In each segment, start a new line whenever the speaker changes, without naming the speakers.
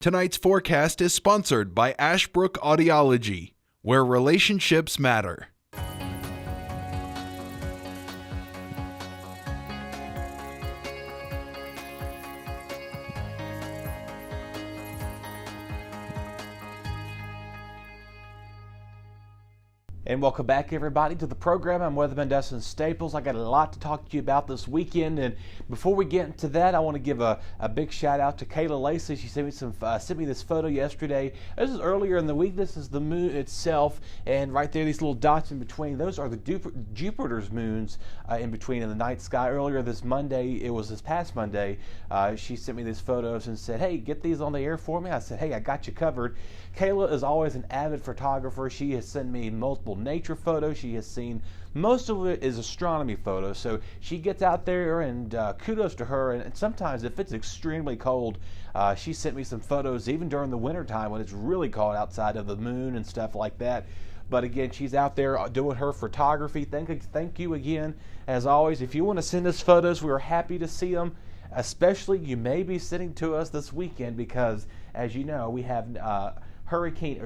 Tonight's forecast is sponsored by Ashbrook Audiology, where relationships matter.
And welcome back, everybody, to the program. I'm Weatherman Dustin Staples. I got a lot to talk to you about this weekend, and before we get into that, I want to give a big shout out to Kayla Lacey. She sent me this photo yesterday. This is earlier in the week. This is the moon itself, and right there, these little dots in between, those are the Jupiter's moons in between in the night sky. Earlier this past Monday, she sent me these photos and said, "Hey, get these on the air for me." I said, "Hey, I got you covered." Kayla is always an avid photographer. She has sent me multiple nature photos. She has seen most of it is astronomy photos. So she gets out there, and kudos to her. And sometimes if it's extremely cold, she sent me some photos even during the winter time when it's really cold outside of the moon and stuff like that. But again, she's out there doing her photography. Thank you again. As always, if you want to send us photos, we are happy to see them. Especially you may be sending to us this weekend because, as you know, we have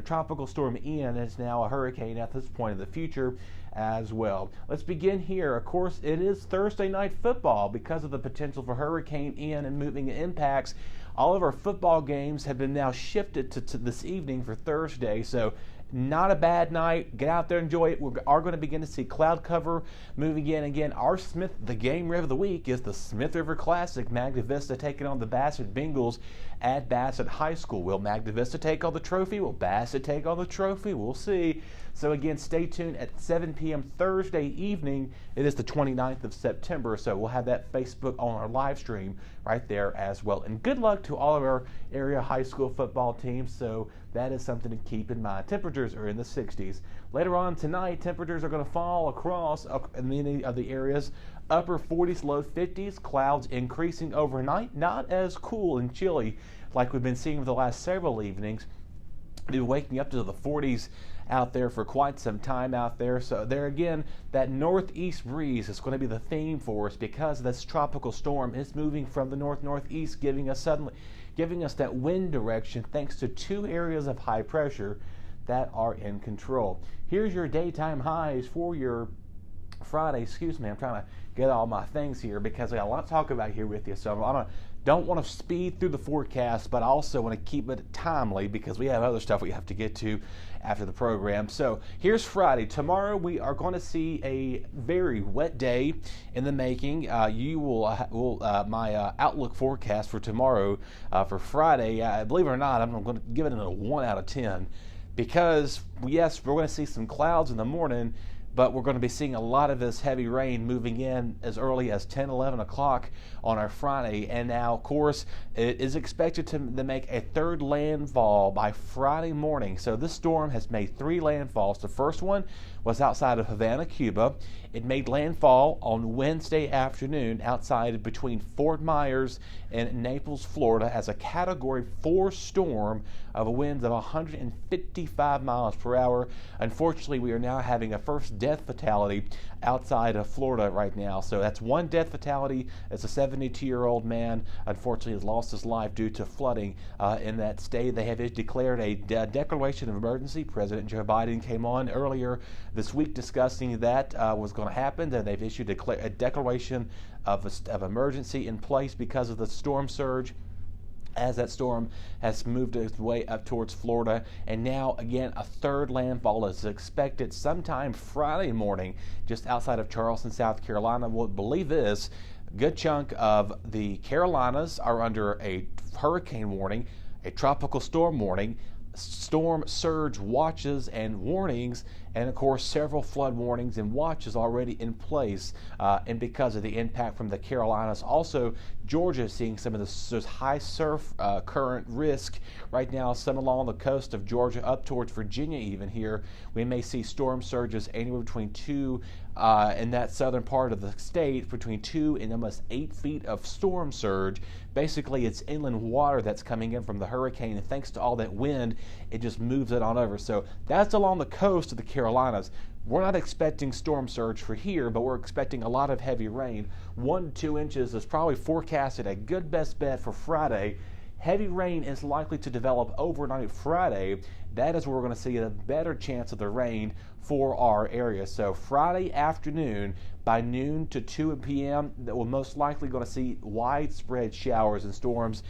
Tropical Storm Ian is now a hurricane at this point in the future as well. Let's begin here. Of course, it is Thursday night football because of the potential for Hurricane Ian and moving impacts. All of our football games have been now shifted to this evening for Thursday, so not a bad night. Get out there, enjoy it. We are going to begin to see cloud cover moving in again. The game of the week is the Smith River Classic. Magna Vista taking on the Bassett Bengals at Bassett High School. Will Magna Vista take on the trophy? Will Bassett take on the trophy? We'll see. So again, stay tuned at 7 p.m. Thursday evening. It is the 29th of September, so we'll have that Facebook on our live stream right there as well. And good luck to all of our area high school football teams. So that is something to keep in mind. Temperatures are in the 60s. Later on tonight, temperatures are going to fall across many of the areas. Upper 40s, low 50s. Clouds increasing overnight. Not as cool and chilly like we've been seeing for the last several evenings. We've been waking up to the 40s out there for quite some time out there. So there again, that northeast breeze is going to be the theme for us because this tropical storm is moving from the northeast, giving us that wind direction thanks to two areas of high pressure that are in control. Here's your daytime highs for your Friday. Excuse me, I'm trying to get all my things here because I got a lot to talk about here with you. So I don't want to speed through the forecast, but I also want to keep it timely because we have other stuff we have to get to after the program. So here's Friday. Tomorrow we are going to see a very wet day in the making. My outlook forecast for tomorrow for Friday, believe it or not, I'm going to give it a 1 out of 10 because, yes, we're going to see some clouds in the morning, but we're going to be seeing a lot of this heavy rain moving in as early as 10, 11 o'clock on our Friday. And now, of course, it is expected to make a third landfall by Friday morning. So this storm has made 3 landfalls. The first one was outside of Havana, Cuba. It made landfall on Wednesday afternoon outside between Fort Myers and Naples, Florida as a Category 4 storm of a winds of 155 miles per hour. Unfortunately, we are now having a first death fatality outside of Florida right now. So that's one death fatality. It's a 72-year-old man, unfortunately, has lost his life due to flooding in that state. They have declared a declaration of emergency. President Joe Biden came on earlier this week discussing that was going to happen, and they've issued a declaration of emergency in place because of the storm surge, as that storm has moved its way up towards Florida. And now, again, a third landfall is expected sometime Friday morning just outside of Charleston, South Carolina. We'll believe this, a good chunk of the Carolinas are under a hurricane warning, a tropical storm warning, storm surge watches and warnings, and of course several flood warnings and watches already in place, and because of the impact from the Carolinas. Also, Georgia is seeing some of this high surf current risk right now, some along the coast of Georgia up towards Virginia. Even here we may see storm surges anywhere between 2 in that southern part of the state, between 2 and almost 8 feet of storm surge. Basically, it's inland water that's coming in from the hurricane, and thanks to all that wind, it just moves it on over. So that's along the coast of the Carolinas. We're not expecting storm surge for here, but we're expecting a lot of heavy rain. 1 to 2 inches is probably forecasted a good best bet for Friday. heavy rain is likely to develop overnight Friday. That is where we're going to see a better chance of the rain for our area. So Friday afternoon, by noon to 2 p.m., that we're most likely going to see widespread showers and storms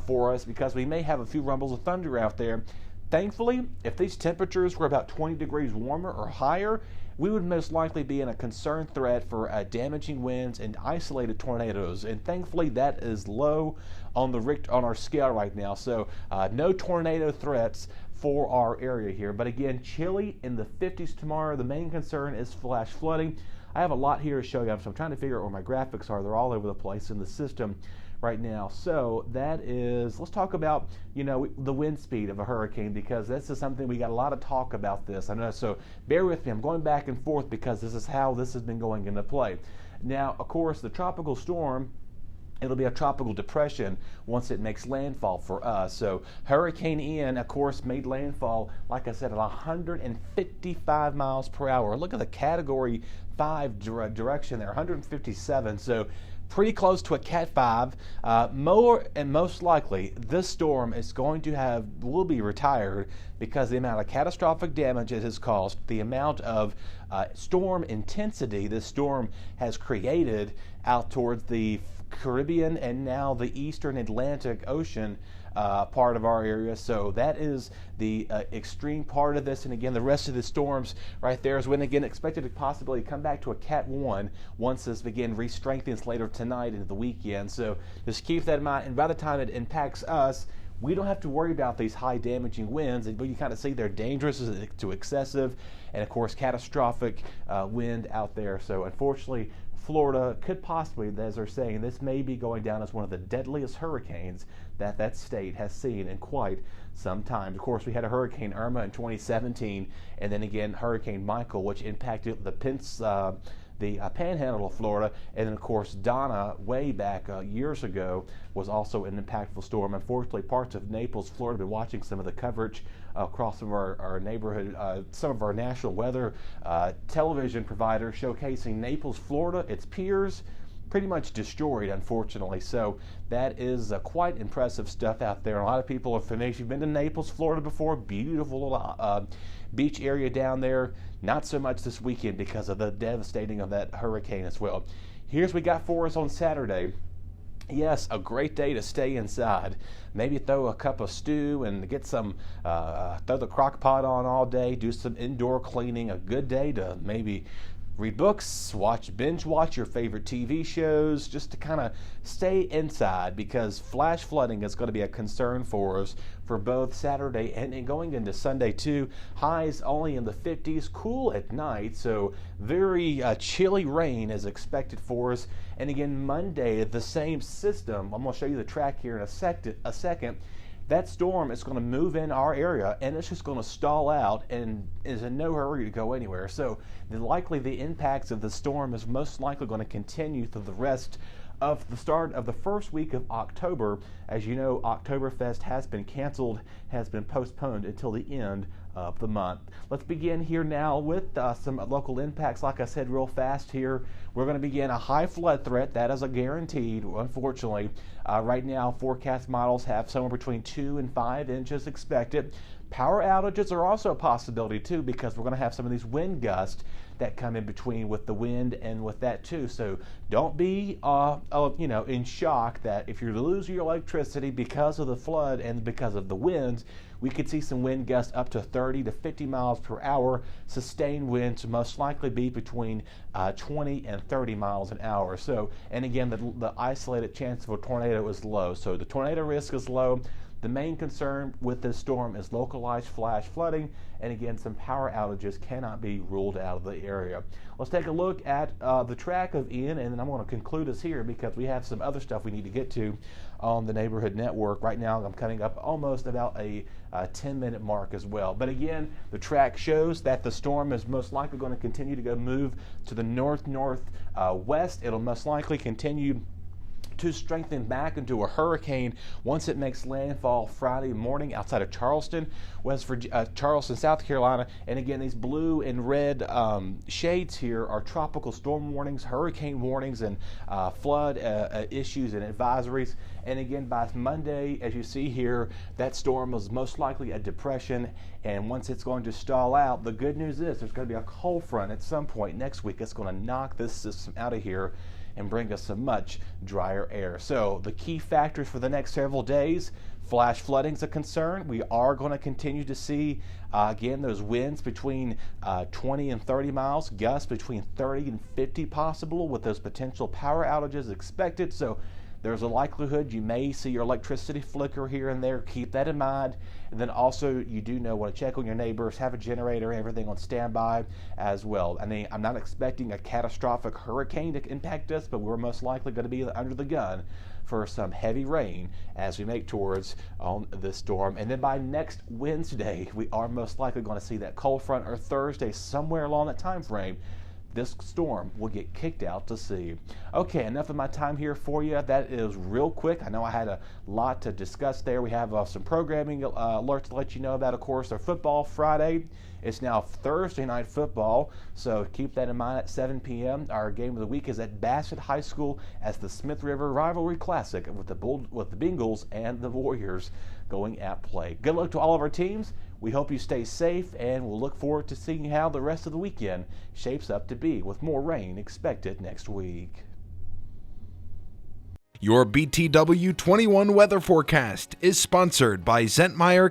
for us, because we may have a few rumbles of thunder out there. Thankfully, if these temperatures were about 20 degrees warmer or higher, we would most likely be in a concerned threat for damaging winds and isolated tornadoes. And thankfully, that is low on our scale right now. So no tornado threats for our area here. But again, chilly in the 50s tomorrow. The main concern is flash flooding. I have a lot here to show you, so I'm trying to figure out where my graphics are. They're all over the place in the system right now. So that is, let's talk about, the wind speed of a hurricane, because this is something we got a lot of talk about this. I know, so bear with me. I'm going back and forth because this is how this has been going into play. Now, of course, the tropical storm, it'll be a tropical depression once it makes landfall for us. So Hurricane Ian, of course, made landfall, like I said, at 155 miles per hour. Look at the Category 5 direction there, 157. So pretty close to a Cat 5. More and most likely, this storm is will be retired, because the amount of catastrophic damage it has caused, the amount of storm intensity this storm has created out towards the Caribbean and now the Eastern Atlantic Ocean part of our area. So that is the extreme part of this. And again, the rest of the storms right there is when, again, expected to possibly come back to a Cat 1 once this re-strengthens later tonight into the weekend. So just keep that in mind. And by the time it impacts us, we don't have to worry about these high damaging winds, but you kind of see they're dangerous to excessive and, of course, catastrophic wind out there. So unfortunately, Florida could possibly, as they're saying, this may be going down as one of the deadliest hurricanes that state has seen in quite some time. Of course, we had a Hurricane Irma in 2017, and then again Hurricane Michael, which impacted the panhandle of Florida, and then of course Donna way back years ago was also an impactful storm. Unfortunately, parts of Naples, Florida, have been watching some of the coverage across some of our neighborhood, some of our national weather television providers showcasing Naples, Florida, its piers pretty much destroyed, unfortunately. So that is quite impressive stuff out there. A lot of people are familiar. If you've been to Naples, Florida before, beautiful little beach area down there. Not so much this weekend because of the devastating of that hurricane as well. Here's what we got for us on Saturday. Yes, a great day to stay inside. Maybe throw a cup of stew and get some, throw the crock pot on all day, do some indoor cleaning. A good day to maybe read books, binge watch your favorite TV shows, just to kind of stay inside, because flash flooding is going to be a concern for us for both Saturday and going into Sunday too. Highs only in the 50s, cool at night, so very chilly rain is expected for us. And again, Monday, the same system. I'm going to show you the track here in a second. That storm is going to move in our area, and it's just going to stall out and is in no hurry to go anywhere. So the impacts of the storm is most likely going to continue through the rest of the start of the first week of October. As you know, Oktoberfest has been canceled, has been postponed until the end of the month. Let's begin here now with some local impacts. Like I said, real fast here, we're going to begin a high flood threat. That is a guaranteed, unfortunately. Right now, forecast models have somewhere between 2 and 5 inches expected. Power outages are also a possibility too, because we're going to have some of these wind gusts that come in between with the wind and with that too. So don't be in shock that if you lose your electricity because of the flood and because of the winds, we could see some wind gusts up to 30 to 50 miles per hour. Sustained winds most likely be between 20 and 30 miles an hour. So, and again, the isolated chance of a tornado is low. So the tornado risk is low. The main concern with this storm is localized flash flooding, and again, some power outages cannot be ruled out of the area. Let's take a look at the track of Ian, and then I'm going to conclude us here because we have some other stuff we need to get to on the neighborhood network. Right now, I'm coming up almost about a 10-minute mark as well. But again, the track shows that the storm is most likely going to continue to move to the north-northwest. It'll most likely continue to strengthen back into a hurricane once it makes landfall Friday morning outside of Charleston, Charleston, South Carolina. And again, these blue and red shades here are tropical storm warnings, hurricane warnings, and flood issues and advisories. And again, by Monday, as you see here, that storm was most likely a depression. And once it's going to stall out, the good news is there's going to be a cold front at some point next week. It's going to knock this system out of here and bring us some much drier air. So the key factors for the next several days: flash flooding is a concern. We are going to continue to see, again, those winds between 20 and 30 miles, gusts between 30 and 50 possible, with those potential power outages expected. So there's a likelihood you may see your electricity flicker here and there. Keep that in mind. And then also, you do want to check on your neighbors, have a generator, everything on standby as well. I mean, I'm not expecting a catastrophic hurricane to impact us, but we're most likely going to be under the gun for some heavy rain as we make towards this storm. And then by next Wednesday, we are most likely going to see that cold front, or Thursday, somewhere along that time frame, this storm will get kicked out to sea. Okay, enough of my time here for you. That is real quick. I know I had a lot to discuss there. We have some programming alerts to let you know about. Of course, our football Friday. It's now Thursday night football, so keep that in mind at 7 p.m. Our game of the week is at Bassett High School as the Smith River Rivalry Classic with the Bengals and the Warriors going at play. Good luck to all of our teams. We hope you stay safe, and we'll look forward to seeing how the rest of the weekend shapes up to be, with more rain expected next week.
Your BTW21 weather forecast is sponsored by Zentmeyer